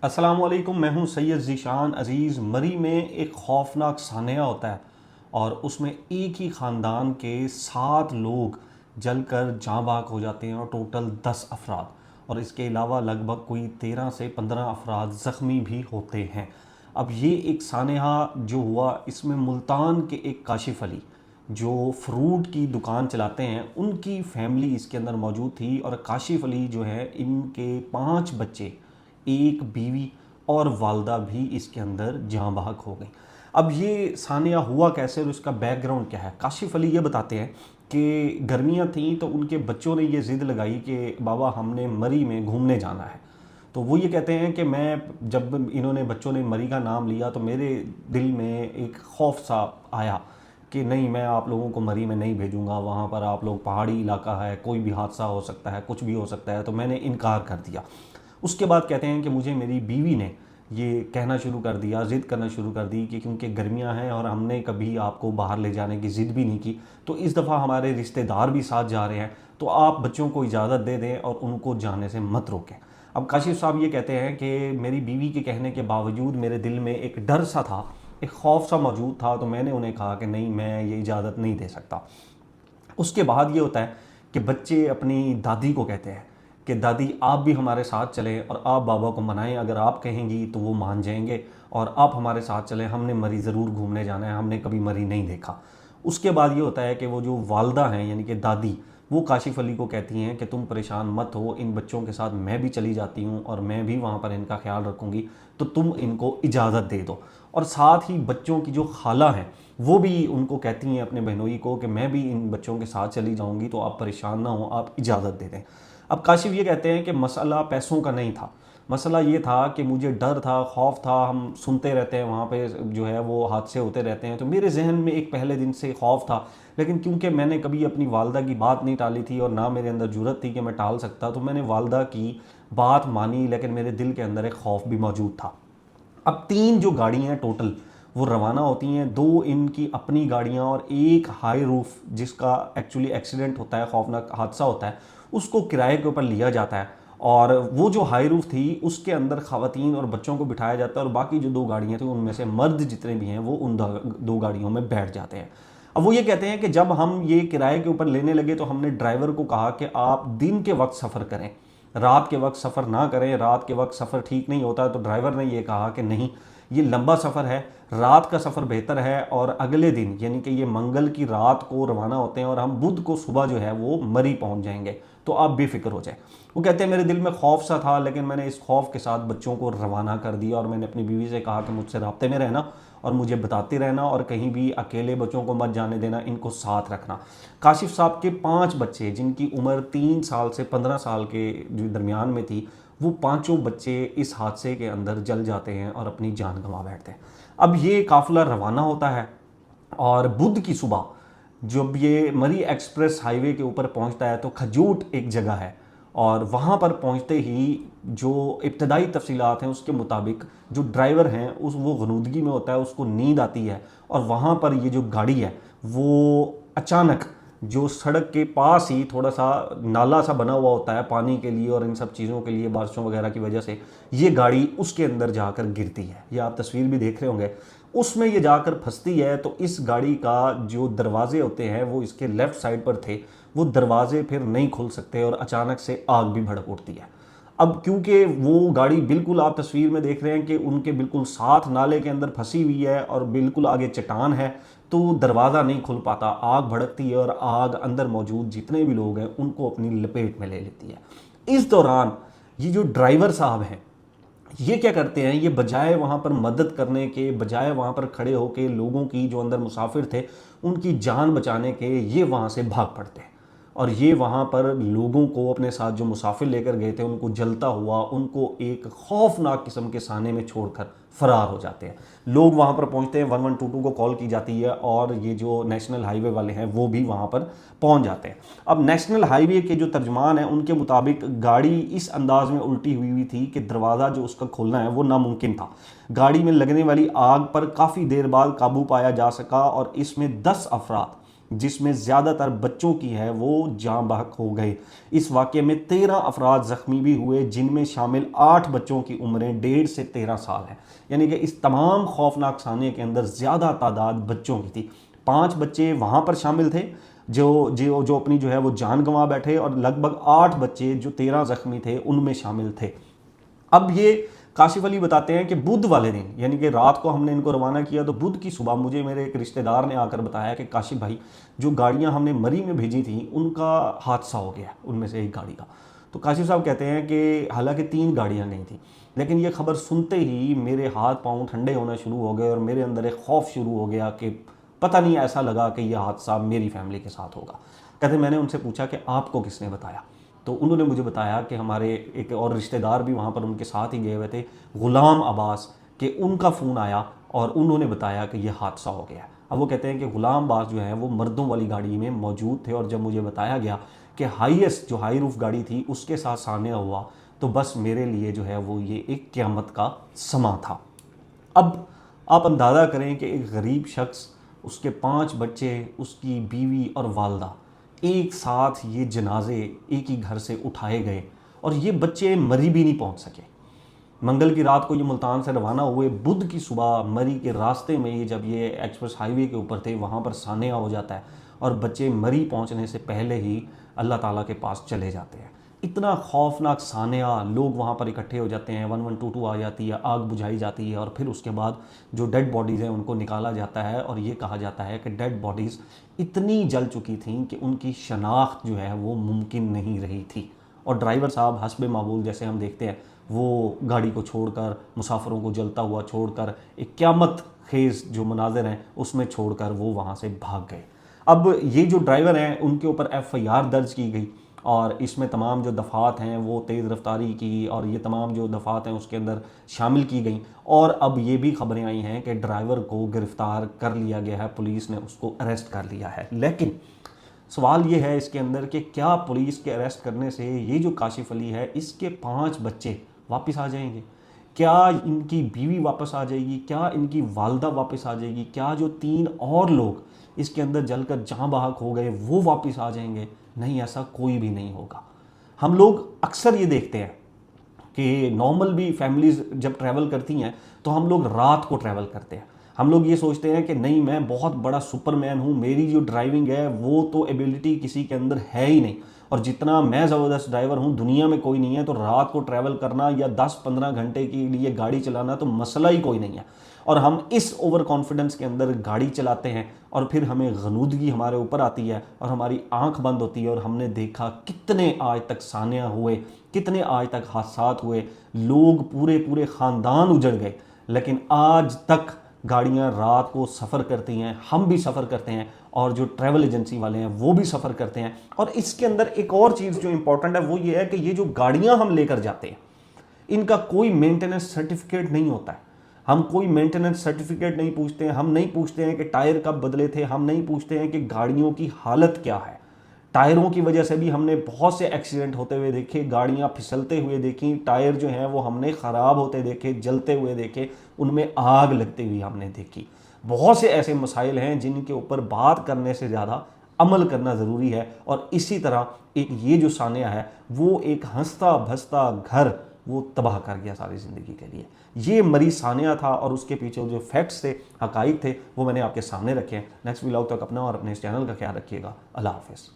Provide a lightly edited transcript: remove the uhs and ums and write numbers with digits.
السلام علیکم، میں ہوں سید ذیشان عزیز۔ مری میں ایک خوفناک سانحہ ہوتا ہے اور اس میں ایک ہی خاندان کے 7 لوگ جل کر جاں بحق ہو جاتے ہیں اور ٹوٹل 10 افراد، اور اس کے علاوہ لگ بھگ کوئی 13 سے 15 افراد زخمی بھی ہوتے ہیں۔ اب یہ ایک سانحہ جو ہوا، اس میں ملتان کے ایک کاشف علی جو فروٹ کی دکان چلاتے ہیں، ان کی فیملی اس کے اندر موجود تھی، اور کاشف علی جو ہے ان کے 5 بچے، ایک بیوی اور والدہ بھی اس کے اندر جاں بحق ہو گئیں۔ اب یہ سانحہ ہوا کیسے اور اس کا بیک گراؤنڈ کیا ہے؟ کاشف علی یہ بتاتے ہیں کہ گرمیاں تھیں تو ان کے بچوں نے یہ ضد لگائی کہ بابا ہم نے مری میں گھومنے جانا ہے۔ تو وہ یہ کہتے ہیں کہ جب انہوں نے بچوں نے مری کا نام لیا تو میرے دل میں ایک خوف سا آیا کہ نہیں، میں آپ لوگوں کو مری میں نہیں بھیجوں گا، وہاں پر آپ لوگ پہاڑی علاقہ ہے، کوئی بھی حادثہ ہو سکتا ہے، کچھ بھی ہو سکتا ہے، تو میں نے انکار کر دیا۔ اس کے بعد کہتے ہیں کہ مجھے میری بیوی نے یہ کہنا شروع کر دیا، ضد کرنا شروع کر دی کہ کیونکہ گرمیاں ہیں اور ہم نے کبھی آپ کو باہر لے جانے کی ضد بھی نہیں کی، تو اس دفعہ ہمارے رشتہ دار بھی ساتھ جا رہے ہیں، تو آپ بچوں کو اجازت دے دیں اور ان کو جانے سے مت روکیں۔ اب کاشف صاحب یہ کہتے ہیں کہ میری بیوی کے کہنے کے باوجود میرے دل میں ایک ڈر سا تھا، ایک خوف سا موجود تھا، تو میں نے انہیں کہا کہ نہیں، میں یہ اجازت نہیں دے سکتا۔ اس کے بعد یہ ہوتا ہے کہ بچے اپنی دادی کو کہتے ہیں کہ دادی آپ بھی ہمارے ساتھ چلیں اور آپ بابا کو منائیں، اگر آپ کہیں گی تو وہ مان جائیں گے، اور آپ ہمارے ساتھ چلیں، ہم نے مری ضرور گھومنے جانا ہے، ہم نے کبھی مری نہیں دیکھا۔ اس کے بعد یہ ہوتا ہے کہ وہ جو والدہ ہیں یعنی کہ دادی، وہ کاشف علی کو کہتی ہیں کہ تم پریشان مت ہو، ان بچوں کے ساتھ میں بھی چلی جاتی ہوں اور میں بھی وہاں پر ان کا خیال رکھوں گی، تو تم ان کو اجازت دے دو۔ اور ساتھ ہی بچوں کی جو خالہ ہیں وہ بھی ان کو کہتی ہیں، اپنے بہنوئی کو، کہ میں بھی ان بچوں کے ساتھ چلی جاؤں گی، تو آپ پریشان نہ ہوں، آپ اجازت دے دیں۔ اب کاشف یہ کہتے ہیں کہ مسئلہ پیسوں کا نہیں تھا، مسئلہ یہ تھا کہ مجھے ڈر تھا، خوف تھا، ہم سنتے رہتے ہیں وہاں پہ جو ہے وہ حادثے ہوتے رہتے ہیں، تو میرے ذہن میں ایک پہلے دن سے خوف تھا، لیکن کیونکہ میں نے کبھی اپنی والدہ کی بات نہیں ٹالی تھی اور نہ میرے اندر جرأت تھی کہ میں ٹال سکتا، تو میں نے والدہ کی بات مانی، لیکن میرے دل کے اندر ایک خوف بھی موجود تھا۔ اب 3 جو گاڑیاں ہیں ٹوٹل وہ روانہ ہوتی ہیں، 2 ان کی اپنی گاڑیاں اور ایک ہائی روف جس کا ایکچولی ایکسیڈنٹ ہوتا ہے، خوفناک حادثہ ہوتا ہے، اس کو کرائے کے اوپر لیا جاتا ہے، اور وہ جو ہائی روف تھی اس کے اندر خواتین اور بچوں کو بٹھایا جاتا ہے، اور باقی جو 2 گاڑیاں تھیں ان میں سے مرد جتنے بھی ہیں وہ ان 2 گاڑیوں میں بیٹھ جاتے ہیں۔ اب وہ یہ کہتے ہیں کہ جب ہم یہ کرائے کے اوپر لینے لگے تو ہم نے ڈرائیور کو کہا کہ آپ دن کے وقت سفر کریں، رات کے وقت سفر نہ کریں، رات کے وقت سفر ٹھیک نہیں ہوتا، تو ڈرائیور نے یہ کہا کہ نہیں، یہ لمبا سفر ہے، رات کا سفر بہتر ہے، اور اگلے دن یعنی کہ یہ منگل کی رات کو روانہ ہوتے ہیں اور ہم بدھ کو صبح جو ہے وہ مری پہنچ جائیں گے، تو آپ بے فکر ہو جائیں۔ وہ کہتے ہیں میرے دل میں خوف سا تھا، لیکن میں نے اس خوف کے ساتھ بچوں کو روانہ کر دیا، اور میں نے اپنی بیوی سے کہا کہ مجھ سے رابطے میں رہنا اور مجھے بتاتے رہنا، اور کہیں بھی اکیلے بچوں کو مت جانے دینا، ان کو ساتھ رکھنا۔ کاشف صاحب کے 5 بچے جن کی عمر 3 سال سے 15 سال کے جو درمیان میں تھی، وہ 5 بچے اس حادثے کے اندر جل جاتے ہیں اور اپنی جان گنوا بیٹھتے ہیں۔ اب یہ قافلہ روانہ ہوتا ہے، اور بدھ کی صبح جب یہ مری ایکسپریس ہائی وے کے اوپر پہنچتا ہے تو کھجوٹ ایک جگہ ہے، اور وہاں پر پہنچتے ہی جو ابتدائی تفصیلات ہیں اس کے مطابق جو ڈرائیور ہیں وہ غنودگی میں ہوتا ہے، اس کو نیند آتی ہے، اور وہاں پر یہ جو گاڑی ہے وہ اچانک جو سڑک کے پاس ہی تھوڑا سا نالا سا بنا ہوا ہوتا ہے پانی کے لیے اور ان سب چیزوں کے لیے، بارشوں وغیرہ کی وجہ سے یہ گاڑی اس کے اندر جا کر گرتی ہے، یہ آپ تصویر بھی دیکھ رہے ہوں گے، اس میں یہ جا کر پھنستی ہے، تو اس گاڑی کا جو دروازے ہوتے ہیں وہ اس کے لیفٹ سائڈ پر تھے، وہ دروازے پھر نہیں کھل سکتے اور اچانک سے آگ بھی بھڑک اٹھتی ہے۔ اب کیونکہ وہ گاڑی بالکل آپ تصویر میں دیکھ رہے ہیں کہ ان کے بالکل ساتھ نالے کے اندر پھنسی ہوئی ہے اور بالکل آگے چٹان ہے، تو دروازہ نہیں کھل پاتا، آگ بھڑکتی ہے اور آگ اندر موجود جتنے بھی لوگ ہیں ان کو اپنی لپیٹ میں لے لیتی ہے۔ اس دوران یہ جو ڈرائیور صاحب ہیں یہ کیا کرتے ہیں، یہ بجائے وہاں پر مدد کرنے کے، بجائے وہاں پر کھڑے ہو کے لوگوں کی جو اندر مسافر تھے ان کی جان بچانے کے، یہ وہاں سے بھاگ پڑتے ہیں، اور یہ وہاں پر لوگوں کو اپنے ساتھ جو مسافر لے کر گئے تھے ان کو جلتا ہوا، ان کو ایک خوفناک قسم کے سانے میں چھوڑ کر فرار ہو جاتے ہیں۔ لوگ وہاں پر پہنچتے ہیں، 1122 کو کال کی جاتی ہے، اور یہ جو نیشنل ہائی وے والے ہیں وہ بھی وہاں پر پہنچ جاتے ہیں۔ اب نیشنل ہائی وے کے جو ترجمان ہیں ان کے مطابق گاڑی اس انداز میں الٹی ہوئی تھی کہ دروازہ جو اس کا کھولنا ہے وہ ناممکن تھا۔ گاڑی میں لگنے والی آگ پر کافی دیر بعد قابو پایا جا سکا، اور اس میں 10 افراد جس میں زیادہ تر بچوں کی ہے وہ جاں بحق ہو گئے۔ اس واقعے میں 13 افراد زخمی بھی ہوئے، جن میں شامل 8 بچوں کی عمریں 1.5 سے 13 سال ہیں، یعنی کہ اس تمام خوفناک سانحے کے اندر زیادہ تعداد بچوں کی تھی۔ 5 بچے وہاں پر شامل تھے جو اپنی جو ہے وہ جان گنوا بیٹھے، اور لگ بھگ 8 بچے جو 13 زخمی تھے ان میں شامل تھے۔ اب یہ کاشف علی بتاتے ہیں کہ بدھ والے دن، یعنی کہ رات کو ہم نے ان کو روانہ کیا تو بدھ کی صبح مجھے میرے ایک رشتہ دار نے آ کر بتایا کہ کاشف بھائی، جو گاڑیاں ہم نے مری میں بھیجی تھیں ان کا حادثہ ہو گیا، ان میں سے ایک گاڑی کا۔ تو کاشف صاحب کہتے ہیں کہ حالانکہ 3 گاڑیاں گئی تھیں، لیکن یہ خبر سنتے ہی میرے ہاتھ پاؤں ٹھنڈے ہونا شروع ہو گئے، اور میرے اندر ایک خوف شروع ہو گیا کہ پتہ نہیں، ایسا لگا کہ یہ حادثہ میری فیملی کے ساتھ ہوگا۔ کہتے میں نے ان سے پوچھا کہ آپ کو کس نے بتایا؟ تو انہوں نے مجھے بتایا کہ ہمارے ایک اور رشتہ دار بھی وہاں پر ان کے ساتھ ہی گئے ہوئے تھے، غلام عباس، کہ ان کا فون آیا اور انہوں نے بتایا کہ یہ حادثہ ہو گیا۔ اب وہ کہتے ہیں کہ غلام عباس جو ہیں وہ مردوں والی گاڑی میں موجود تھے، اور جب مجھے بتایا گیا کہ ہائیسٹ جو ہائی روف گاڑی تھی اس کے ساتھ سانحہ ہوا، تو بس میرے لیے جو ہے وہ یہ ایک قیامت کا سما تھا۔ اب آپ اندازہ کریں کہ ایک غریب شخص، اس کے 5 بچے، اس کی بیوی اور والدہ، ایک ساتھ یہ جنازے ایک ہی گھر سے اٹھائے گئے، اور یہ بچے مری بھی نہیں پہنچ سکے۔ منگل کی رات کو یہ ملتان سے روانہ ہوئے، بدھ کی صبح مری کے راستے میں یہ جب یہ ایکسپریس ہائی وے کے اوپر تھے وہاں پر سانحہ ہو جاتا ہے، اور بچے مری پہنچنے سے پہلے ہی اللہ تعالیٰ کے پاس چلے جاتے ہیں۔ اتنا خوفناک سانحہ، لوگ وہاں پر اکٹھے ہو جاتے ہیں، 1122 آ جاتی ہے، آگ بجھائی جاتی ہے، اور پھر اس کے بعد جو ڈیڈ باڈیز ہیں ان کو نکالا جاتا ہے، اور یہ کہا جاتا ہے کہ ڈیڈ باڈیز اتنی جل چکی تھیں کہ ان کی شناخت جو ہے وہ ممکن نہیں رہی تھی، اور ڈرائیور صاحب حسب معمول جیسے ہم دیکھتے ہیں وہ گاڑی کو چھوڑ کر، مسافروں کو جلتا ہوا چھوڑ کر، ایک قیامت خیز جو مناظر ہیں اس میں چھوڑ کر وہ وہاں سے بھاگ گئے۔ اب یہ جو ڈرائیور ہیں ان کے اوپر FIR درج کی گئی، اور اس میں تمام جو دفعات ہیں وہ تیز رفتاری کی، اور یہ تمام جو دفعات ہیں اس کے اندر شامل کی گئیں، اور اب یہ بھی خبریں آئی ہیں کہ ڈرائیور کو گرفتار کر لیا گیا ہے، پولیس نے اس کو اریسٹ کر لیا ہے۔ لیکن سوال یہ ہے اس کے اندر کہ کیا پولیس کے اریسٹ کرنے سے یہ جو کاشف علی ہے اس کے 5 بچے واپس آ جائیں گے؟ کیا ان کی بیوی واپس آ جائے گی؟ کیا ان کی والدہ واپس آ جائے گی؟ کیا جو 3 اور لوگ اس کے اندر جل کر جاں بحق ہو گئے وہ واپس آ جائیں گے؟ نہیں، ایسا کوئی بھی نہیں ہوگا۔ ہم لوگ اکثر یہ دیکھتے ہیں کہ نارمل بھی فیملیز جب ٹریول کرتی ہیں تو ہم لوگ رات کو ٹریول کرتے ہیں۔ ہم لوگ یہ سوچتے ہیں کہ نہیں، میں بہت بڑا سپر مین ہوں، میری جو ڈرائیونگ ہے وہ تو ایبلٹی کسی کے اندر ہے ہی نہیں، اور جتنا میں زبردست ڈرائیور ہوں دنیا میں کوئی نہیں ہے، تو رات کو ٹریول کرنا یا 10-15 گھنٹے کے لیے گاڑی چلانا تو مسئلہ ہی کوئی نہیں ہے، اور ہم اس اوور کانفیڈنس کے اندر گاڑی چلاتے ہیں، اور پھر ہمیں غنودگی ہمارے اوپر آتی ہے اور ہماری آنکھ بند ہوتی ہے، اور ہم نے دیکھا کتنے آج تک سانحہ ہوئے، کتنے آج تک حادثات ہوئے، لوگ پورے خاندان اجڑ گئے، لیکن آج تک گاڑیاں رات کو سفر کرتی ہیں، ہم بھی سفر کرتے ہیں، اور جو ٹریول ایجنسی والے ہیں وہ بھی سفر کرتے ہیں۔ اور اس کے اندر ایک اور چیز جو امپورٹنٹ ہے وہ یہ ہے کہ یہ جو گاڑیاں ہم لے کر جاتے ہیں ان کا کوئی مینٹیننس سرٹیفکیٹ نہیں ہوتا ہے۔ ہم کوئی مینٹیننس سرٹیفکیٹ نہیں پوچھتے ہیں، ہم نہیں پوچھتے ہیں کہ ٹائر کب بدلے تھے، ہم نہیں پوچھتے ہیں کہ گاڑیوں کی حالت کیا ہے۔ ٹائروں کی وجہ سے بھی ہم نے بہت سے ایکسیڈنٹ ہوتے ہوئے دیکھے، گاڑیاں پھسلتے ہوئے دیکھیں، ٹائر جو ہیں وہ ہم نے خراب ہوتے دیکھے، جلتے ہوئے دیکھے، ان میں آگ لگتے ہوئی ہم نے دیکھی۔ بہت سے ایسے مسائل ہیں جن کے اوپر بات کرنے سے زیادہ عمل کرنا ضروری ہے، اور اسی طرح ایک یہ جو سانحہ ہے وہ ایک ہنستا بھستا گھر وہ تباہ کر گیا ساری زندگی کے لیے۔ یہ مری سانحہ تھا، اور اس کے پیچھے جو فیکٹس تھے، حقائق تھے، وہ میں نے آپ کے سامنے رکھے ہیں۔ نیکسٹ ولاگ تک اپنا اور اپنے اس چینل کا خیال رکھیے گا۔ اللہ حافظ۔